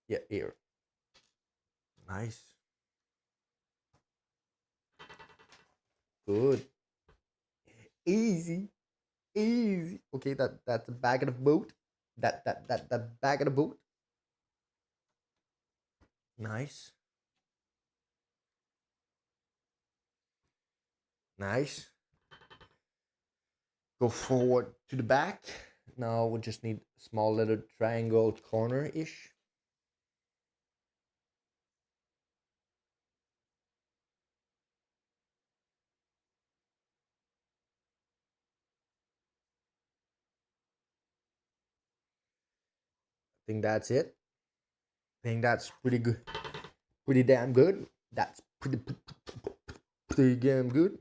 Yeah, ear. Nice. Good. Easy. Easy. Okay, that's the back of the boat. That back of the boat. Nice. Nice. Go forward to the back. Now we just need a small little triangle corner ish. I think that's it. I think that's pretty good. Pretty damn good. That's pretty damn good.